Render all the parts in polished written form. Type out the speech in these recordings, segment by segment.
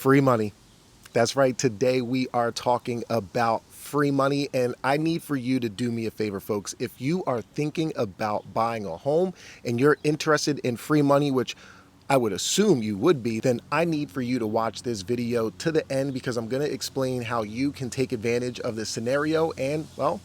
Free money. That's right. Today we are talking about free money, and I need for you to do me a favor, folks. If you are thinking about buying a home and you're interested in free money, which I would assume you would be, then I need for you to watch this video to the end because I'm going to explain how you can take advantage of this scenario and, well,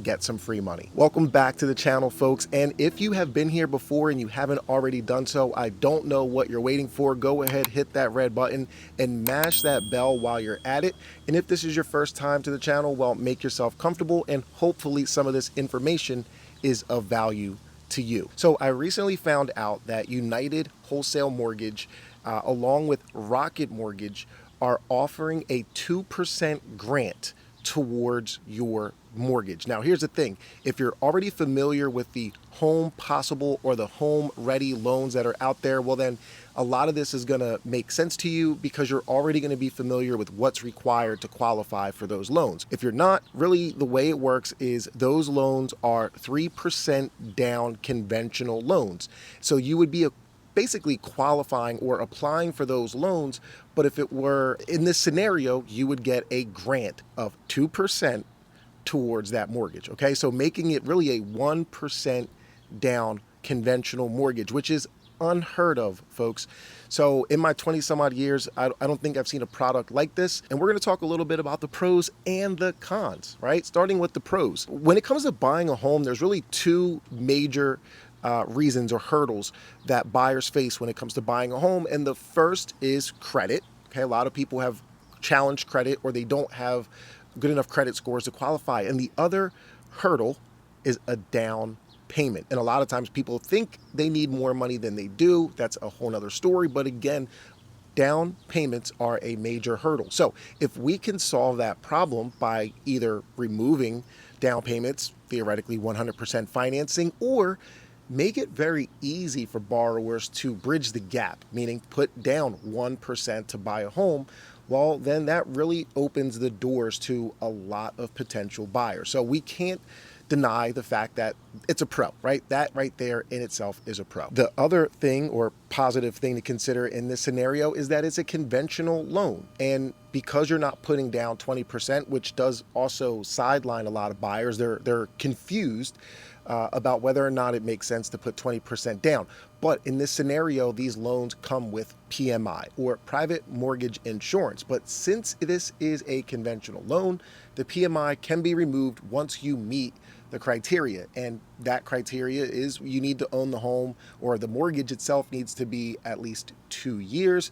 get some free money. Welcome back to the channel, folks. And if you have been here before and you haven't already done so, I don't know what you're waiting for. Go ahead, hit that red button and mash that bell while you're at it. And if this is your first time to the channel, well, make yourself comfortable and hopefully some of this information is of value to you. So I recently found out that United Wholesale Mortgage, along with Rocket Mortgage, are offering a 2% grant towards your mortgage. Now, here's the thing. If you're already familiar with the Home Possible or the Home Ready loans that are out there, well, then a lot of this is going to make sense to you because you're already going to be familiar with what's required to qualify for those loans. If you're not, really the way it works is those loans are 3% down conventional loans. So you would be basically qualifying or applying for those loans. But if it were in this scenario, you would get a grant of 2% towards that mortgage. Okay, so making it really a 1% down conventional mortgage, which is unheard of, folks. So in my 20 some odd years, I don't think I've seen a product like this. And we're going to talk a little bit about the pros and the cons, right? Starting with the pros. When it comes to buying a home, there's really two major reasons or hurdles that buyers face when it comes to buying a home. And the first is credit. Okay, a lot of people have challenged credit or they don't have good enough credit scores to qualify. And the other hurdle is a down payment. And a lot of times people think they need more money than they do. That's a whole nother story. But again, down payments are a major hurdle. So if we can solve that problem by either removing down payments, theoretically 100% financing, or make it very easy for borrowers to bridge the gap, meaning put down 1% to buy a home, well, then that really opens the doors to a lot of potential buyers. So we can't deny the fact that it's a pro, right? That right there in itself is a pro. The other thing or positive thing to consider in this scenario is that it's a conventional loan. And because you're not putting down 20%, which does also sideline a lot of buyers, they're confused about whether or not it makes sense to put 20% down. But in this scenario, these loans come with PMI or private mortgage insurance. But since this is a conventional loan, the PMI can be removed once you meet the criteria. And that criteria is you need to own the home, or the mortgage itself needs to be at least 2 years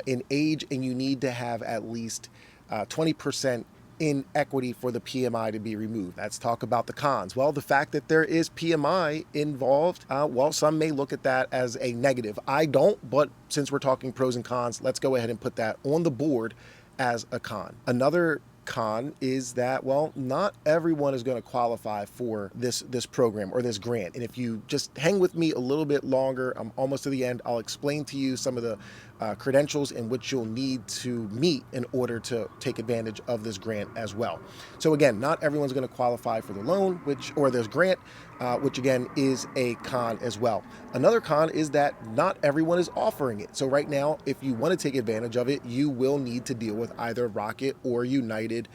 in age, and you need to have at least 20% in equity for the PMI to be removed. Let's talk about the cons. Well, the fact that there is PMI involved, well, some may look at that as a negative. I don't, but since we're talking pros and cons, let's go ahead and put that on the board as a con. Another con is that, well, not everyone is going to qualify for this program or this grant. And if you just hang with me a little bit longer, I'm almost to the end, I'll explain to you some of the credentials in which you'll need to meet in order to take advantage of this grant as well. So again, not everyone's going to qualify for the loan, or this grant, which again is a con as well. Another con is that not everyone is offering it. So right now, if you want to take advantage of it, you will need to deal with either Rocket or United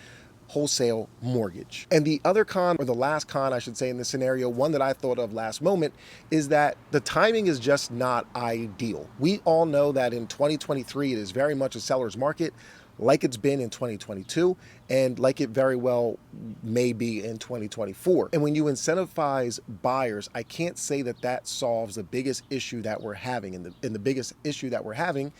Wholesale Mortgage. And the other con, or the last con I should say in this scenario, one that I thought of last moment, is that the timing is just not ideal. We all know that in 2023 it is very much a seller's market, like it's been in 2022 and like it very well may be in 2024. And when you incentivize buyers, I can't say that that solves the biggest issue that we're having. And the biggest issue that we're having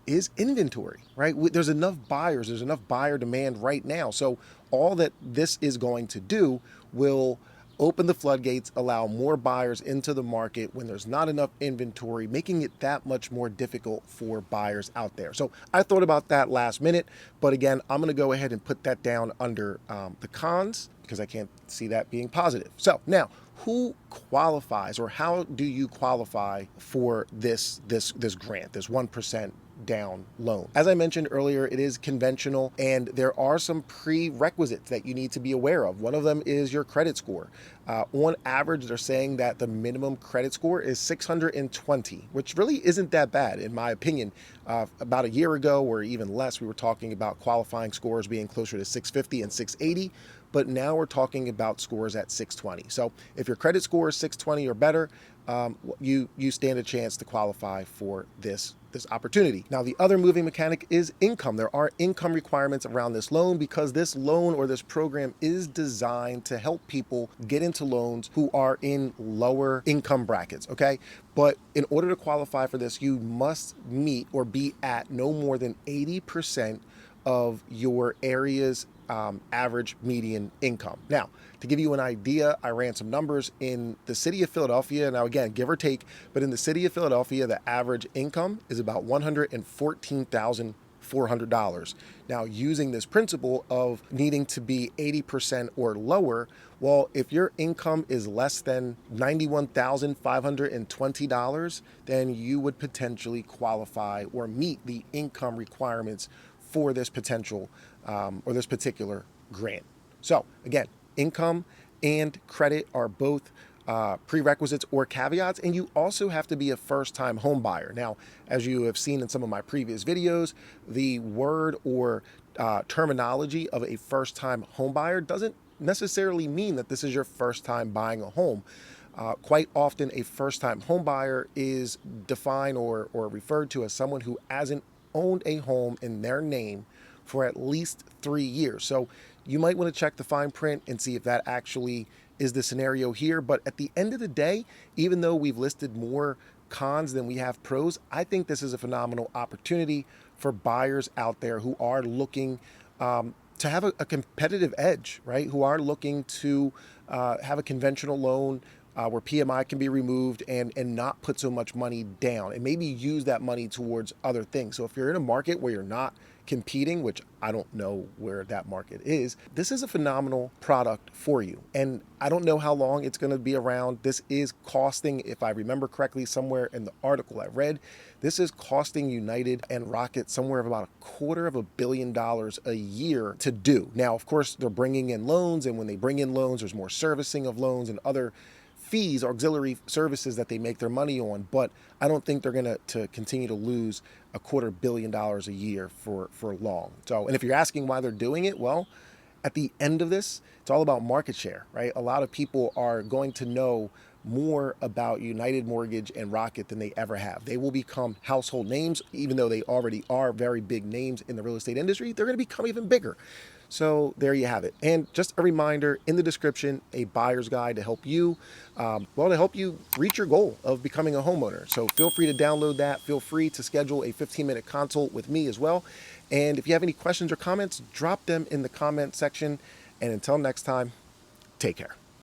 is inventory, right? There's enough buyers, there's enough buyer demand right now. So all that this is going to do will open the floodgates, allow more buyers into the market when there's not enough inventory, making it that much more difficult for buyers out there. So I thought about that last minute, but again, I'm going to go ahead and put that down under the cons because I can't see that being positive. So now, who qualifies, or how do you qualify for this grant, this 1% down loan. As I mentioned earlier, it is conventional and there are some prerequisites that you need to be aware of. One of them is your credit score. On average, they're saying that the minimum credit score is 620, which really isn't that bad, in my opinion. About a year ago, or even less, we were talking about qualifying scores being closer to 650 and 680, but now we're talking about scores at 620. So if your credit score is 620 or better, you stand a chance to qualify for this opportunity. Now, the other moving mechanic is income. There are income requirements around this loan because this loan or this program is designed to help people get into loans who are in lower income brackets, okay? But in order to qualify for this, you must meet or be at no more than 80% of your area's average median income. Now, to give you an idea, I ran some numbers in the city of Philadelphia. Now, again, give or take, but in the city of Philadelphia, the average income is about $114,400. Now, using this principle of needing to be 80% or lower, well, if your income is less than $91,520, then you would potentially qualify or meet the income requirements for this potential or this particular grant. So again, income and credit are both prerequisites or caveats, and you also have to be a first-time home buyer. Now, as you have seen in some of my previous videos, the word or terminology of a first-time home buyer doesn't necessarily mean that this is your first time buying a home. Quite often, a first-time home buyer is defined or referred to as someone who hasn't owned a home in their name for at least 3 years. So you might want to check the fine print and see if that actually is the scenario here. But at the end of the day, even though we've listed more cons than we have pros, I think this is a phenomenal opportunity for buyers out there who are looking to have a competitive edge, right? Who are looking to have a conventional loan where PMI can be removed and not put so much money down and maybe use that money towards other things. So if you're in a market where you're not competing, which I don't know where that market is, this is a phenomenal product for you. And I don't know how long it's going to be around. This is costing, if I remember correctly, somewhere in the article I read, this is costing United and Rocket somewhere of about $250 million a year to do. Now, of course, they're bringing in loans, and when they bring in loans, there's more servicing of loans and other fees, auxiliary services that they make their money on, but I don't think they're going to continue to lose $250 million a year for long. So, and if you're asking why they're doing it, well, at the end of this, it's all about market share, right? A lot of people are going to know more about United Mortgage and Rocket than they ever have. They will become household names, even though they already are very big names in the real estate industry. They're going to become even bigger. So there you have it. And just a reminder, in the description, a buyer's guide to help you, to help you reach your goal of becoming a homeowner. So feel free to download that. Feel free to schedule a 15-minute consult with me as well. And if you have any questions or comments, drop them in the comment section. And until next time, take care.